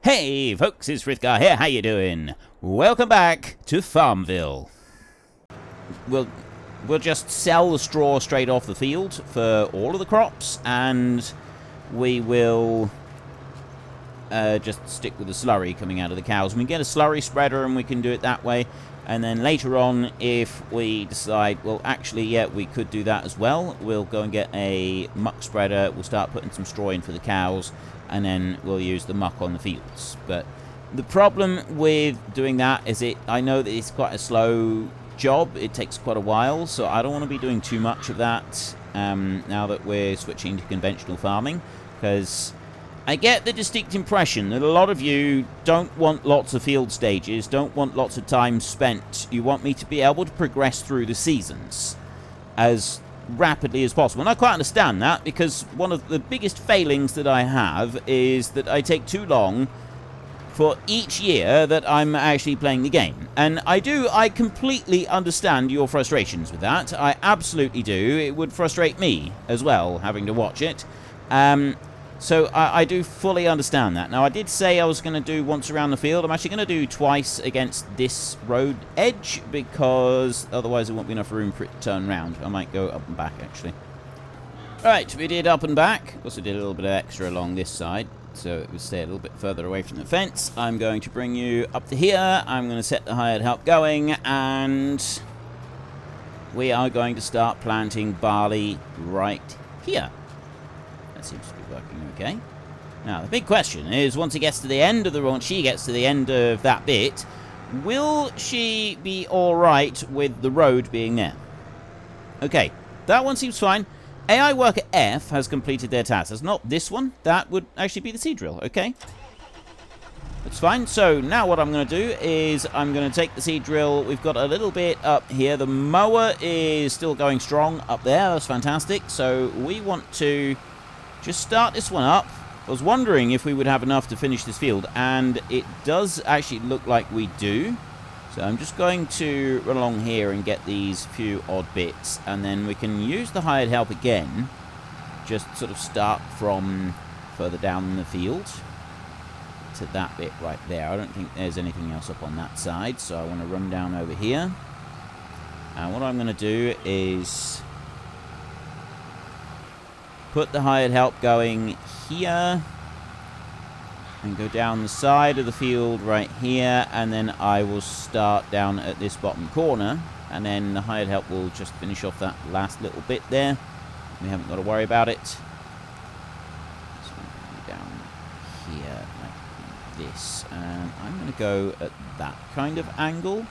Hey folks, it's Frithgar here, how you doing? Welcome back to Farmville. We'll just sell the straw straight off the field for all of the crops, and we will just stick with the slurry coming out of the cows. We can get a slurry spreader and we can do it that way, and then later on, if we decide, well actually yeah, we could do that as well, we'll go and get a muck spreader, we'll start putting some straw in for the cows, and then we'll use the muck on the fields. But the problem with doing that is I know that it's quite a slow job. It takes quite a while, so I don't want to be doing too much of that now that we're switching to conventional farming, because I get the distinct impression that a lot of you don't want lots of field stages, don't want lots of time spent. You want me to be able to progress through the seasons as rapidly as possible. And I quite understand that, because one of the biggest failings that I have is that I take too long for each year that I'm actually playing the game. And I completely understand your frustrations with that. I absolutely do. It would frustrate me as well, having to watch it. So I do fully understand that. Now, I did say I was going to do once around the field. I'm actually going to do twice against this road edge, because otherwise there won't be enough room for it to turn round. I might go up and back, actually. Right, we did up and back. Also did a little bit of extra along this side, so it would stay a little bit further away from the fence. I'm going to bring you up to here. I'm going to set the hired help going, and we are going to start planting barley right here. That seems to be working okay. Now, the big question is, once she gets to the end of that bit, will she be alright with the road being there? Okay, that one seems fine. AI Worker F has completed their task. That's not this one. That would actually be the seed drill, okay? That's fine. So, now what I'm going to do is I'm going to take the seed drill. We've got a little bit up here. The mower is still going strong up there. That's fantastic. So, we want to just start this one up. I was wondering if we would have enough to finish this field, and it does actually look like we do. So I'm just going to run along here and get these few odd bits, and then we can use the hired help again. Just sort of start from further down in the field to that bit right there. I don't think there's anything else up on that side, so I want to run down over here. And what I'm going to do is put the hired help going here, and go down the side of the field right here, and then I will start down at this bottom corner, and then the hired help will just finish off that last little bit there. We haven't got to worry about it. So I'm going to go down here like this, and I'm going to go at that kind of angle.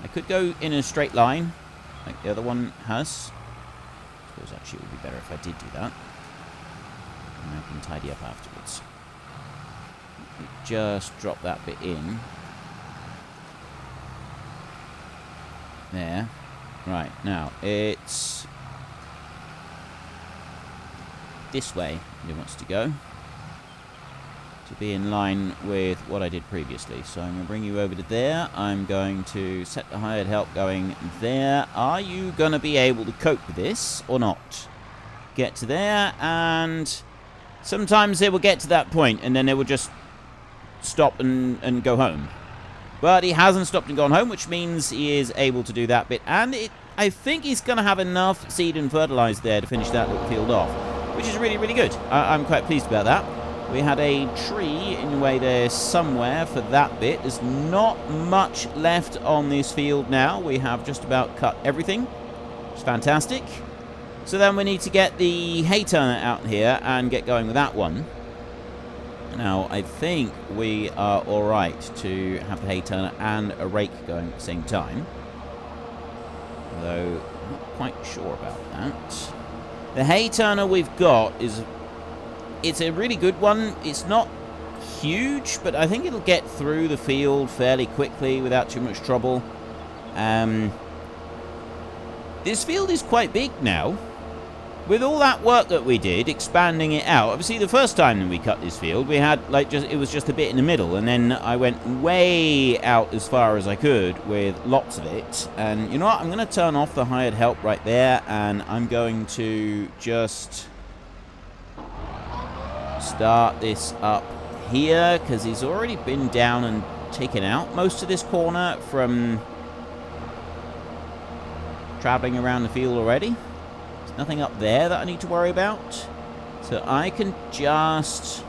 I could go in a straight line like the other one has. I suppose actually it would be better if I did do that, and I can tidy up afterwards. Just drop that bit in there. Right, now it's this way it wants to go to be in line with what I did previously. So I'm going to bring you over to there. I'm going to set the hired help going there. Are you going to be able to cope with this or not? Get to there, and sometimes they will get to that point and then they will just stop and go home. But he hasn't stopped and gone home, which means he is able to do that bit. And I think he's going to have enough seed and fertilizer there to finish that little field off, which is really, really good. I'm quite pleased about that. We had a tree in the way there somewhere for that bit. There's not much left on this field now. We have just about cut everything. It's fantastic. So then we need to get the hay turner out here and get going with that one. Now, I think we are alright to have the hay turner and a rake going at the same time. Although, I'm not quite sure about that. The hay turner we've got it's a really good one. It's not huge, but I think it'll get through the field fairly quickly without too much trouble. This field is quite big now. With all that work that we did, expanding it out, obviously the first time that we cut this field, we had, it was just a bit in the middle, and then I went way out as far as I could with lots of it. And you know what, I'm going to turn off the hired help right there, and I'm going to just start this up here, because he's already been down and taken out most of this corner from traveling around the field already. There's nothing up there that I need to worry about. So I can just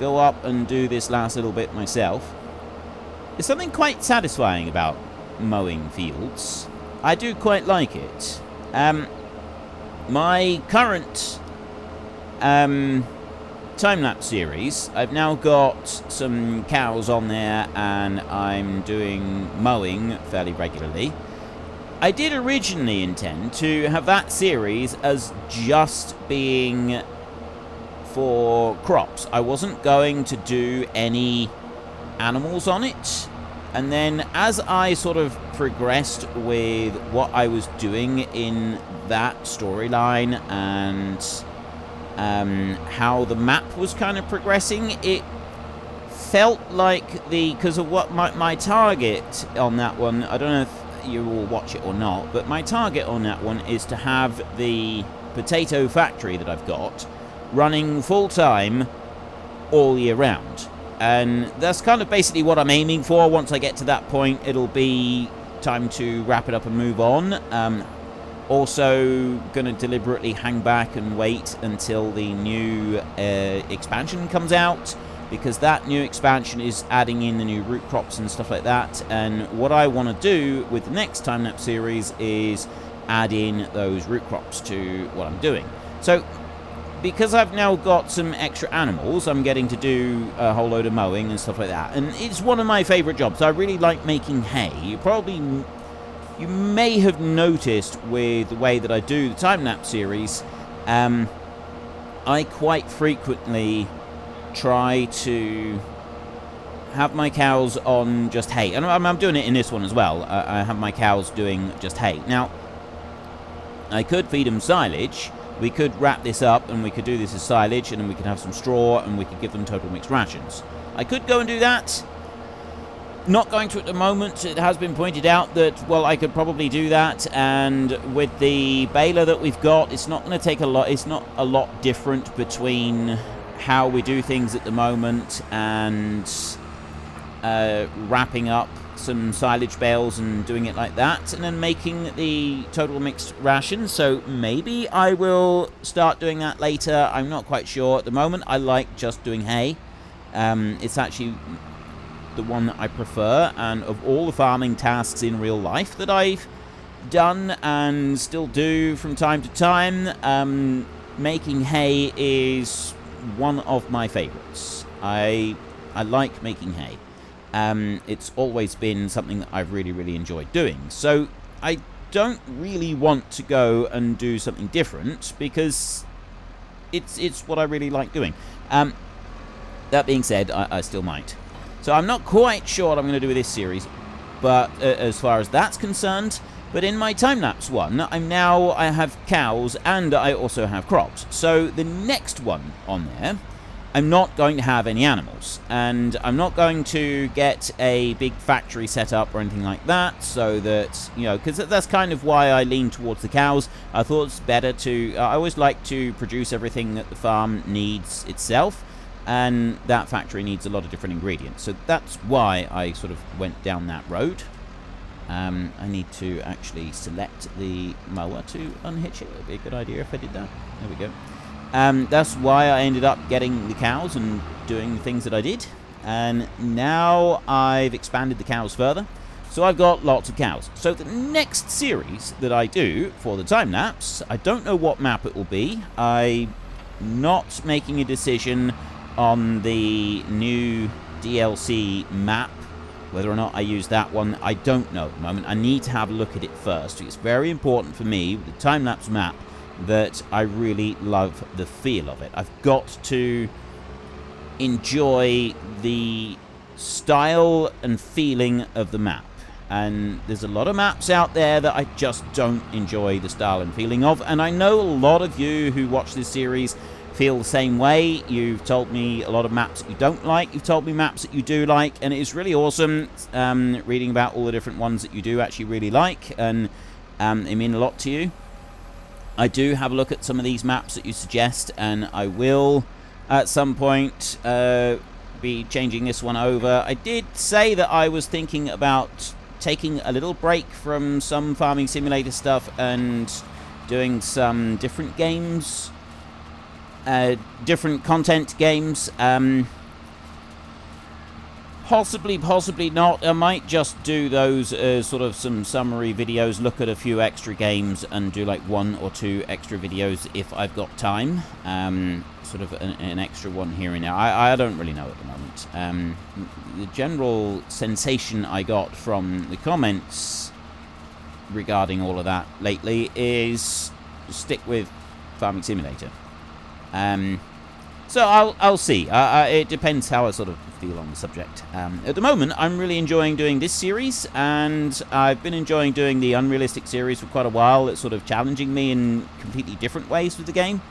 go up and do this last little bit myself. There's something quite satisfying about mowing fields. I do quite like it. My current time-lapse series, I've now got some cows on there and I'm doing mowing fairly regularly. I did originally intend to have that series as just being for crops. I wasn't going to do any animals on it. And then as I sort of progressed with what I was doing in that storyline and how the map was kind of progressing, it felt like because of what my target on that one, I don't know if you will watch it or not, but my target on that one is to have the potato factory that I've got running full-time all year round. And that's kind of basically what I'm aiming for. Once I get to that point, it'll be time to wrap it up and move on. Also going to deliberately hang back and wait until the new expansion comes out, because that new expansion is adding in the new root crops and stuff like that. And what I want to do with the next time-lapse series is add in those root crops to what I'm doing. So because I've now got some extra animals, I'm getting to do a whole load of mowing and stuff like that. And it's one of my favorite jobs. I really like making hay. You may have noticed with the way that I do the time-lapse series, I quite frequently try to have my cows on just hay. And I'm doing it in this one as well. I have my cows doing just hay. Now, I could feed them silage. We could wrap this up and we could do this as silage, and then we could have some straw and we could give them total mixed rations. I could go and do that. Not going to at the moment. It has been pointed out that, well, I could probably do that, and with the baler that we've got, it's not going to take a lot. It's not a lot different between how we do things at the moment and wrapping up some silage bales and doing it like that, and then making the total mixed ration. So maybe I will start doing that later. I'm not quite sure. At the moment, I like just doing hay. It's actually the one that I prefer, and of all the farming tasks in real life that I've done and still do from time to time, making hay is one of my favorites. I like making hay. It's always been something that I've really, really enjoyed doing. So I don't really want to go and do something different, because it's what I really like doing. That being said, I still might. So I'm not quite sure what I'm going to do with this series, but as far as that's concerned. But in my time-lapse one, I have cows and I also have crops. So the next one on there, I'm not going to have any animals, and I'm not going to get a big factory set up or anything like that, so that, you know, because that's kind of why I lean towards the cows. I thought it's better to, I always like to produce everything that the farm needs itself, and that factory needs a lot of different ingredients. So that's why I sort of went down that road. I need to actually select the mower to unhitch it. It would be a good idea if I did that. There we go. That's why I ended up getting the cows and doing the things that I did. And now I've expanded the cows further. So I've got lots of cows. So the next series that I do for the time-lapse, I don't know what map it will be. I'm not making a decision on the new DLC map. Whether or not I use that one, I don't know at the moment. I need to have a look at it first. It's very important for me, with the time-lapse map, that I really love the feel of it. I've got to enjoy the style and feeling of the map. And there's a lot of maps out there that I just don't enjoy the style and feeling of. And I know a lot of you who watch this series feel the same way. You've told me a lot of maps that you don't like. You've told me maps that you do like. And it's really awesome reading about all the different ones that you do actually really like. And they mean a lot to you. I do have a look at some of these maps that you suggest, and I will at some point be changing this one over. I did say that I was thinking about taking a little break from some farming simulator stuff and doing some different games, different content games. Possibly not. I might just do those as sort of some summary videos, look at a few extra games and do like 1 or 2 extra videos if I've got time. Sort of an extra one here and there. I don't really know at the moment. The general sensation I got from the comments regarding all of that lately is stick with Farming Simulator. So I'll see. It depends how I sort of feel on the subject. At the moment, I'm really enjoying doing this series, and I've been enjoying doing the Unrealistic series for quite a while. It's sort of challenging me in completely different ways with the game.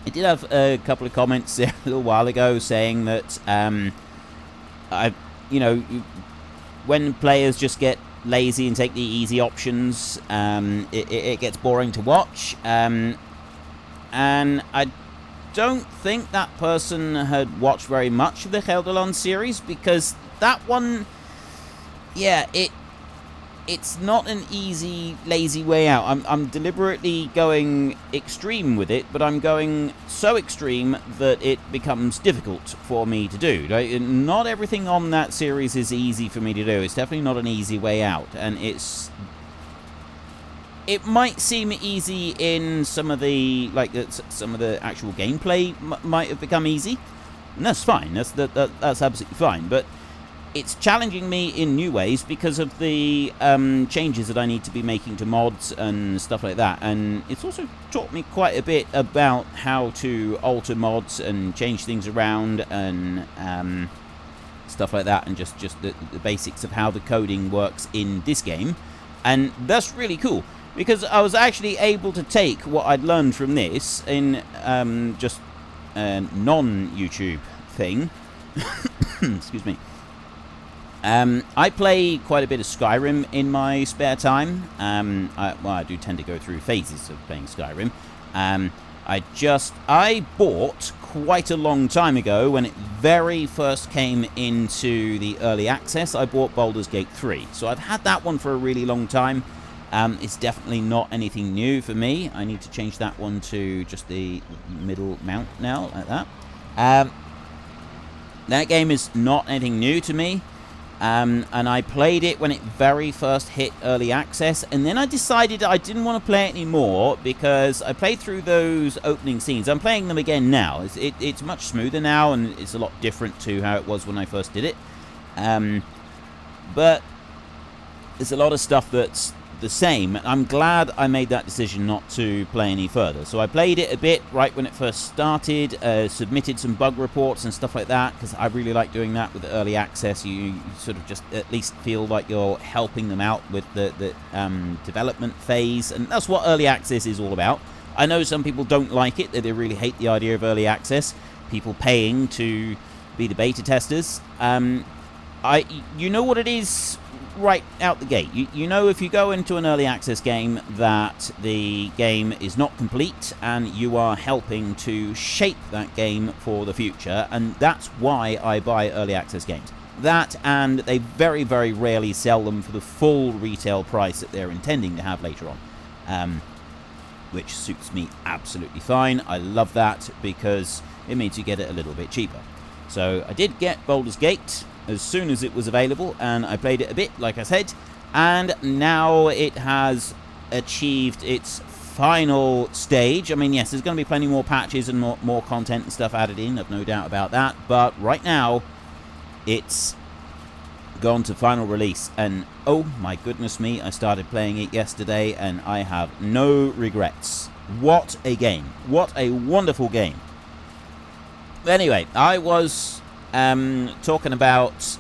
I did have a couple of comments there a little while ago saying that when players just get lazy and take the easy options, it gets boring to watch. And I don't think that person had watched very much of the Gelderland series, because that one, yeah, it's not an easy, lazy way out. I'm deliberately going extreme with it, but I'm going so extreme that it becomes difficult for me to do. Right? Not everything on that series is easy for me to do. It's definitely not an easy way out, and it might seem easy in some of the actual gameplay might have become easy, and that's fine. That's absolutely fine. But it's challenging me in new ways because of the changes that I need to be making to mods and stuff like that. And it's also taught me quite a bit about how to alter mods and change things around and stuff like that, and just the basics of how the coding works in this game. And that's really cool, because I was actually able to take what I'd learned from this in just a non-YouTube thing. Excuse me. I play quite a bit of Skyrim in my spare time. I do tend to go through phases of playing Skyrim. I bought quite a long time ago, when it very first came into the early access, I bought Baldur's Gate 3. So I've had that one for a really long time. It's definitely not anything new for me. I need to change that one to just the middle mount now, like that. That game is not anything new to me. And I played it when it very first hit early access, and then I decided I didn't want to play it anymore because I played through those opening scenes. I'm playing them again now. It's much smoother now, and it's a lot different to how it was when I first did it. But there's a lot of stuff that's the same. I'm glad I made that decision not to play any further. So I played it a bit right when it first started, submitted some bug reports and stuff like that, because I really like doing that with the early access. You sort of just at least feel like you're helping them out with the development phase, and that's what early access is all about. I know some people don't like it, they really hate the idea of early access, people paying to be the beta testers. You know what it is right out the gate. You know, if you go into an early access game, that the game is not complete, and you are helping to shape that game for the future, and that's why I buy early access games. That, and they very, very rarely sell them for the full retail price that they're intending to have later on, which suits me absolutely fine. I love that, because it means you get it a little bit cheaper. So I did get Baldur's Gate as soon as it was available, and I played it a bit, like I said, and now it has achieved its final stage. I mean, yes, there's going to be plenty more patches and more content and stuff added in, I've no doubt about that, but right now it's gone to final release, and oh my goodness me, I started playing it yesterday and I have no regrets. What a game. What a wonderful game. Anyway, I was talking about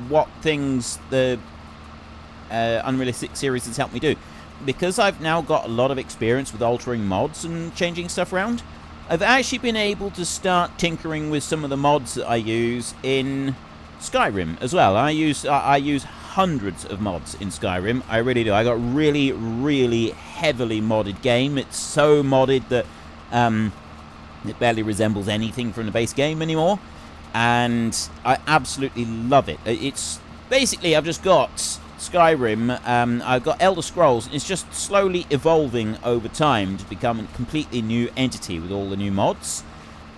what things the Unrealistic series has helped me do. Because I've now got a lot of experience with altering mods and changing stuff around, I've actually been able to start tinkering with some of the mods that I use in Skyrim as well. I use hundreds of mods in Skyrim. I really do. I got really, really heavily modded game. It's so modded that It barely resembles anything from the base game anymore, and I absolutely love it. It's basically, I've just got Skyrim, I've got Elder Scrolls, and it's just slowly evolving over time to become a completely new entity with all the new mods.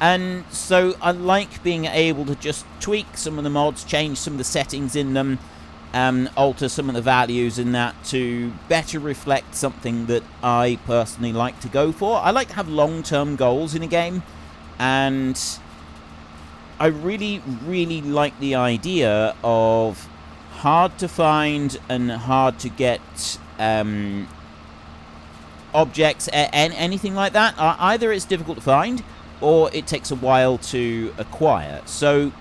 And so I like being able to just tweak some of the mods, change some of the settings in them, alter some of the values in that to better reflect something that I personally like to go for. I like to have long-term goals in a game, and I really, really like the idea of hard to find and hard to get objects, anything like that. Either it's difficult to find, or it takes a while to acquire. So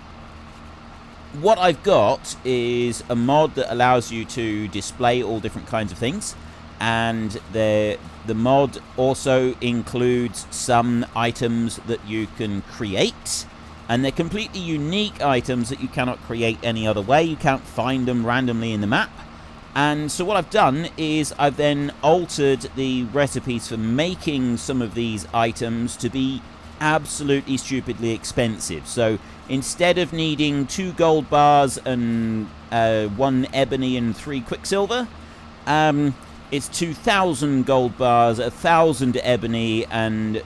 what I've got is a mod that allows you to display all different kinds of things, and the mod also includes some items that you can create, and they're completely unique items that you cannot create any other way. You can't find them randomly in the map. And so what I've done is I've then altered the recipes for making some of these items to be absolutely stupidly expensive. So instead of needing 2 gold bars and 1 ebony and 3 quicksilver, it's 2,000 gold bars, 1,000 ebony, and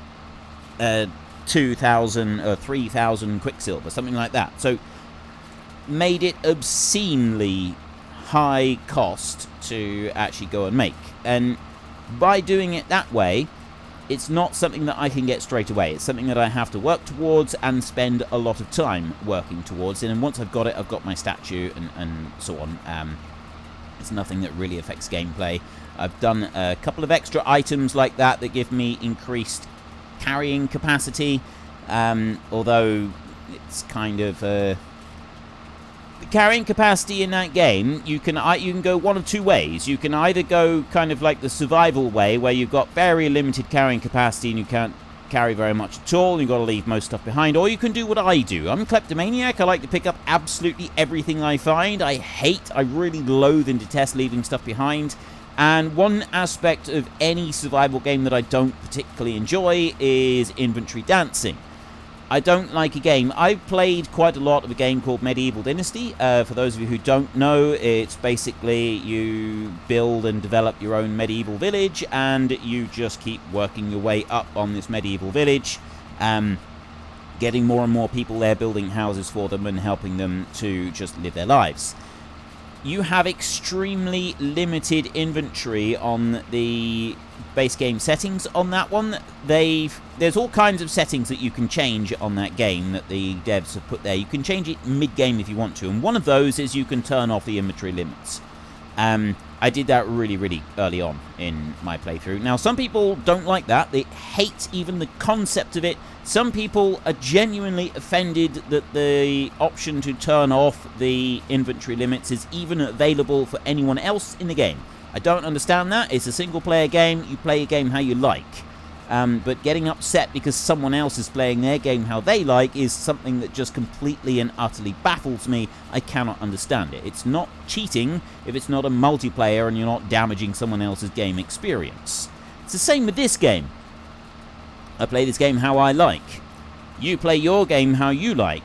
2,000 or 3,000 quicksilver, something like that. So made it obscenely high cost to actually go and make. And by doing it that way, it's not something that I can get straight away. It's something that I have to work towards and spend a lot of time working towards. And once I've got it, I've got my statue and so on. It's nothing that really affects gameplay. I've done a couple of extra items like that that give me increased carrying capacity, although it's kind of the carrying capacity in that game, you can go one of two ways. You can either go kind of like the survival way, where you've got very limited carrying capacity and you can't carry very much at all, and you've got to leave most stuff behind, or you can do what I do. I'm a kleptomaniac. I like to pick up absolutely everything I find. I really loathe and detest leaving stuff behind. And one aspect of any survival game that I don't particularly enjoy is inventory dancing. I don't like a game. I've played quite a lot of a game called Medieval Dynasty. For those of you who don't know, it's basically you build and develop your own medieval village, and you just keep working your way up on this medieval village, getting more and more people there, building houses for them and helping them to just live their lives. You have extremely limited inventory on the base game settings on that one. There's all kinds of settings that you can change on that game that the devs have put there. You can change it mid-game if you want to, and one of those is you can turn off the inventory limits. I did that really, really early on in my playthrough. Now, some people don't like that. They hate even the concept of it. Some people are genuinely offended that the option to turn off the inventory limits is even available for anyone else in the game. I don't understand that. It's a single-player game. You play a game how you like. But getting upset because someone else is playing their game how they like is something that just completely and utterly baffles me. I cannot understand it. It's not cheating if it's not a multiplayer and you're not damaging someone else's game experience. It's the same with this game. I play this game how I like. You play your game how you like.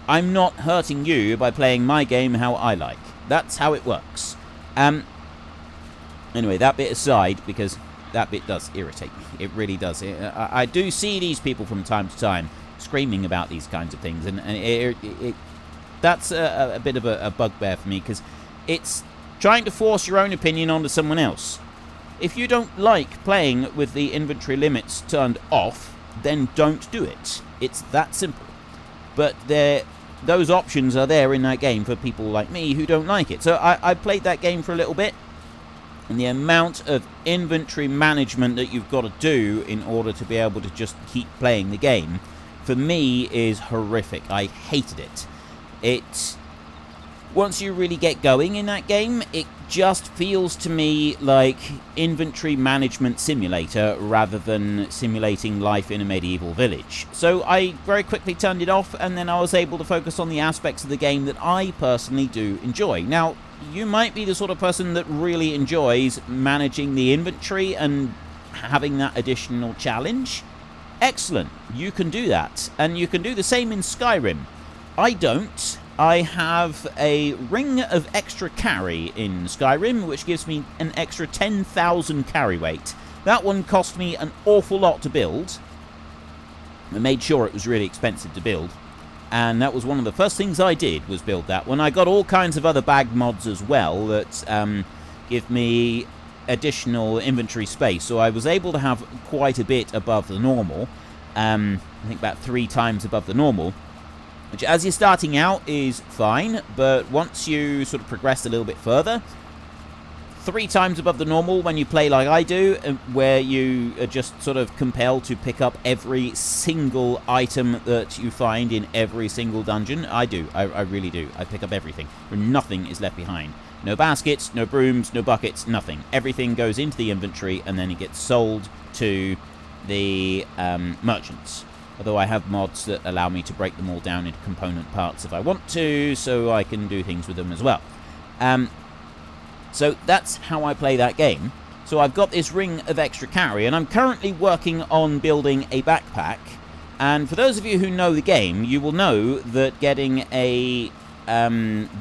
I'm not hurting you by playing my game how I like. That's how it works. Anyway, that bit aside, because that bit does irritate me. It really does. I do see these people from time to time screaming about these kinds of things, and that's a bit of a bugbear for me, because it's trying to force your own opinion onto someone else. If you don't like playing with the inventory limits turned off, then don't do it. It's that simple. But those options are there in that game for people like me who don't like it. So I played that game for a little bit, and the amount of inventory management that you've got to do in order to be able to just keep playing the game, for me, is horrific. I hated it. Once you really get going in that game, it just feels to me like inventory management simulator rather than simulating life in a medieval village. So I very quickly turned it off, and then I was able to focus on the aspects of the game that I personally do enjoy. Now, you might be the sort of person that really enjoys managing the inventory and having that additional challenge. Excellent. You can do that. And you can do the same in Skyrim. I don't. I have a ring of extra carry in Skyrim, which gives me an extra 10,000 carry weight. That one cost me an awful lot to build. I made sure it was really expensive to build. And that was one of the first things I did, was build that one. I got all kinds of other bag mods as well that give me additional inventory space. So I was able to have quite a bit above the normal. I think about 3 times above the normal. Which, as you're starting out, is fine. But once you sort of progress a little bit further, 3 times above the normal when you play like I do, where you are just sort of compelled to pick up every single item that you find in every single dungeon. I do. I really do. I pick up everything. Nothing is left behind. No baskets, no brooms, no buckets, nothing. Everything goes into the inventory and then it gets sold to the merchants. Although I have mods that allow me to break them all down into component parts if I want to, so I can do things with them as well. So that's how I play that game. So I've got this ring of extra carry, and I'm currently working on building a backpack. And for those of you who know the game, you will know that getting a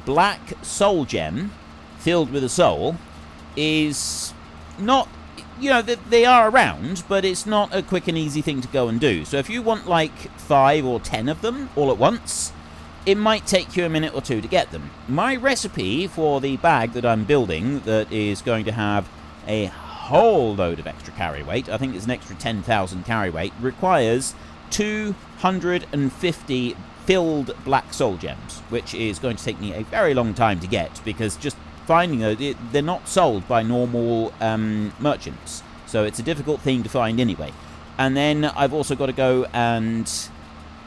black soul gem filled with a soul is not... You know, they are around, but it's not a quick and easy thing to go and do. So if you want like 5 or 10 of them all at once, it might take you a minute or 2 to get them. My recipe for the bag that I'm building, that is going to have a whole load of extra carry weight, I think it's an extra 10,000 carry weight, requires 250 filled black soul gems, which is going to take me a very long time to get, because just finding those, they're not sold by normal merchants, so it's a difficult thing to find anyway. And then I've also got to go and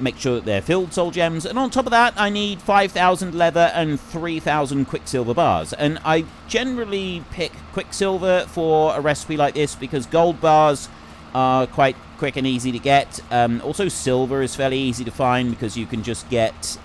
make sure that they're filled soul gems, and on top of that I need 5,000 leather and 3,000 quicksilver bars. And I generally pick quicksilver for a recipe like this because gold bars are quite quick and easy to get. Also silver is fairly easy to find because you can just get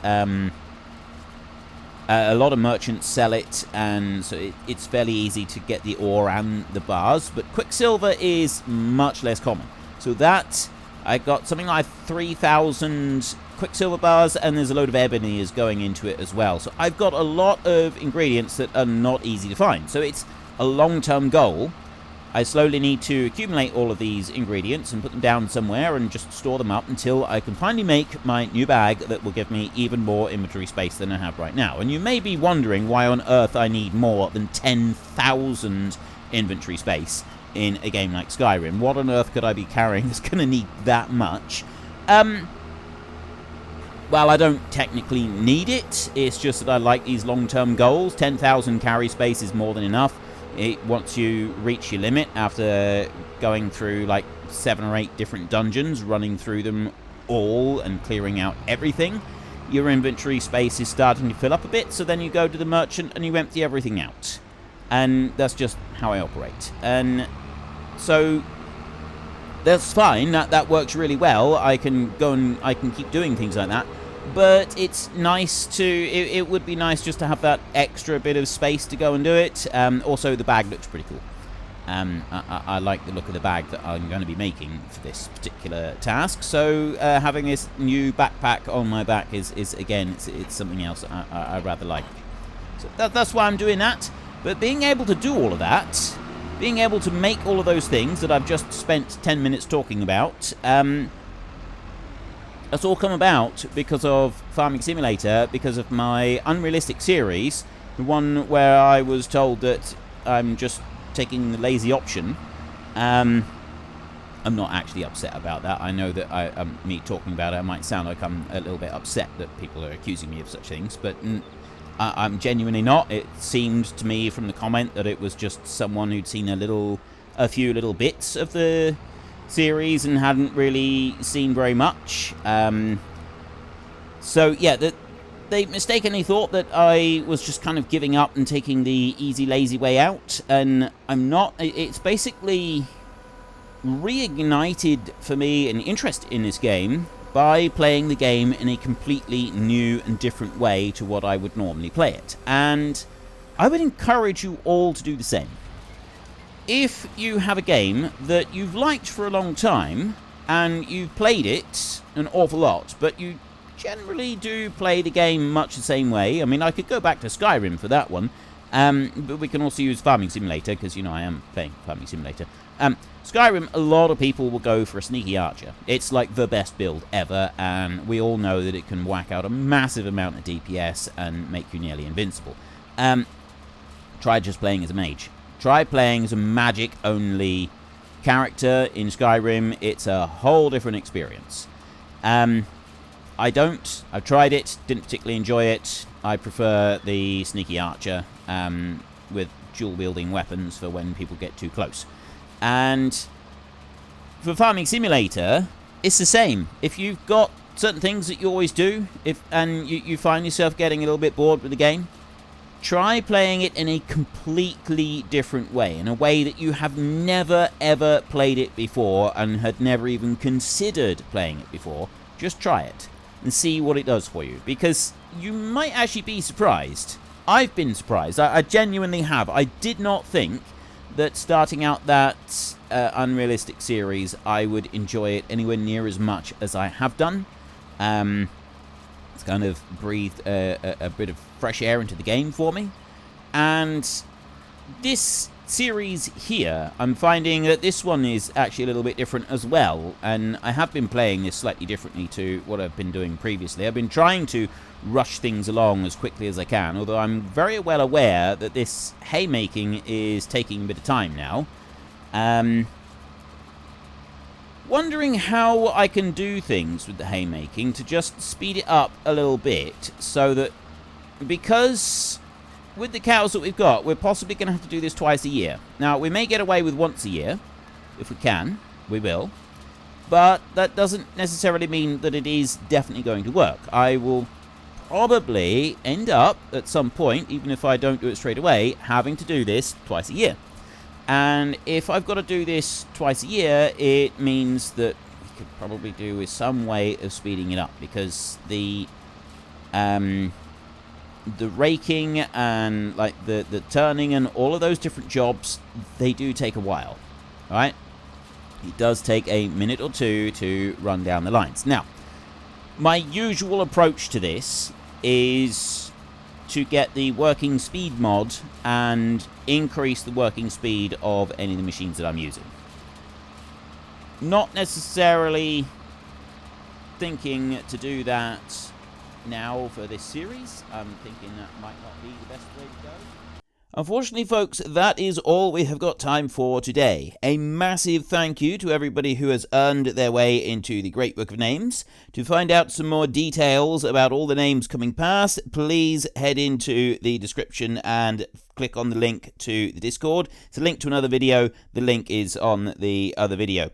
a lot of merchants sell it, and so it's fairly easy to get the ore and the bars. But quicksilver is much less common. So that, I got something like 3,000 quicksilver bars, and there's a load of ebony going into it as well. So I've got a lot of ingredients that are not easy to find. So it's a long-term goal. I slowly need to accumulate all of these ingredients and put them down somewhere and just store them up until I can finally make my new bag that will give me even more inventory space than I have right now. And you may be wondering why on earth I need more than 10,000 inventory space in a game like Skyrim. What on earth could I be carrying that's going to need that much? Well, I don't technically need it. It's just that I like these long-term goals. 10,000 carry space is more than enough. Once you reach your limit after going through like 7 or 8 different dungeons, running through them all and clearing out everything, your inventory space is starting to fill up a bit, so then you go to the merchant and you empty everything out. And that's just how I operate. And so that's fine, that works really well. I can go and I can keep doing things like that. But it's nice to, it would be nice just to have that extra bit of space to go and do it. Also, the bag looks pretty cool. I like the look of the bag that I'm going to be making for this particular task. So having this new backpack on my back is again, it's something else I rather like. So that's why I'm doing that. But being able to do all of that, being able to make all of those things that I've just spent 10 minutes talking about, that's all come about because of Farming Simulator, because of my unrealistic series, the one where I was told that I'm just taking the lazy option. I'm not actually upset about that. I know that me talking about it, I might sound like I'm a little bit upset that people are accusing me of such things, but I'm genuinely not. It seemed to me from the comment that it was just someone who'd seen a few little bits of the series and hadn't really seen very much. So yeah, they mistakenly thought that I was just kind of giving up and taking the easy, lazy way out, and I'm not. It's basically reignited for me an interest in this game by playing the game in a completely new and different way to what I would normally play it. And I would encourage you all to do the same. If you have a game that you've liked for a long time and you've played it an awful lot, but you generally do play the game much the same way. I mean, I could go back to Skyrim for that one, but we can also use Farming Simulator, because, you know, I am playing Farming Simulator. Skyrim, a lot of people will go for a Sneaky Archer. It's like the best build ever, and we all know that it can whack out a massive amount of DPS and make you nearly invincible. Try just playing as a mage. Try playing as a magic-only character in Skyrim. It's a whole different experience. I've tried it, didn't particularly enjoy it. I prefer the Sneaky Archer with dual-wielding weapons for when people get too close. And for Farming Simulator, it's the same. If you've got certain things that you always do, and you find yourself getting a little bit bored with the game, try playing it in a completely different way, in a way that you have never ever played it before and had never even considered playing it before. Just try it and see what it does for you, because you might actually be surprised. I've been surprised. I genuinely have. I did not think that starting out that Unrealistic series, I would enjoy it anywhere near as much as I have done. It's kind of breathed a bit of fresh air into the game for me. And this series here, I'm finding that this one is actually a little bit different as well. And I have been playing this slightly differently to what I've been doing previously. I've been trying to rush things along as quickly as I can, although I'm very well aware that this haymaking is taking a bit of time now. Wondering how I can do things with the haymaking to just speed it up a little bit, so that, because with the cows that we've got, we're possibly going to have to do this twice a year. Now, we may get away with once a year. If we can, we will. But that doesn't necessarily mean that it is definitely going to work. I will probably end up, at some point, even if I don't do it straight away, having to do this twice a year. And if I've got to do this twice a year, it means that we could probably do with some way of speeding it up, because the raking and like the turning and all of those different jobs, they do take a while. All right, it does take a minute or two to run down the lines. Now, my usual approach to this is to get the working speed mod and increase the working speed of any of the machines that I'm using. Not necessarily thinking to do that now for this series. I'm thinking that might not be the best way to go. Unfortunately, folks, that is all we have got time for today. A massive thank you to everybody who has earned their way into the Great Book of Names. To find out some more details about all the names coming past, please head into the description and click on the link to the Discord. It's a link to another video. The link is on the other video.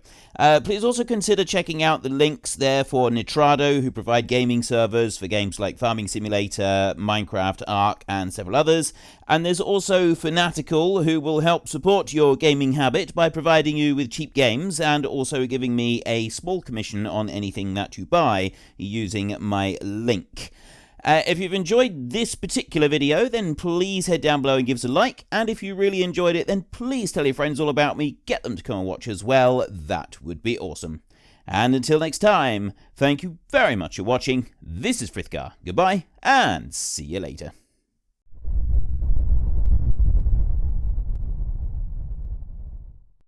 Please also consider checking out the links there for Nitrado, who provide gaming servers for games like Farming Simulator, Minecraft, Ark, and several others. And there's also Fanatical, who will help support your gaming habit by providing you with cheap games and also giving me a small commission on anything that you buy using my link. If you've enjoyed this particular video, then please head down below and give us a like. And if you really enjoyed it, then please tell your friends all about me. Get them to come and watch as well. That would be awesome. And until next time, thank you very much for watching. This is Frithgar. Goodbye, and see you later.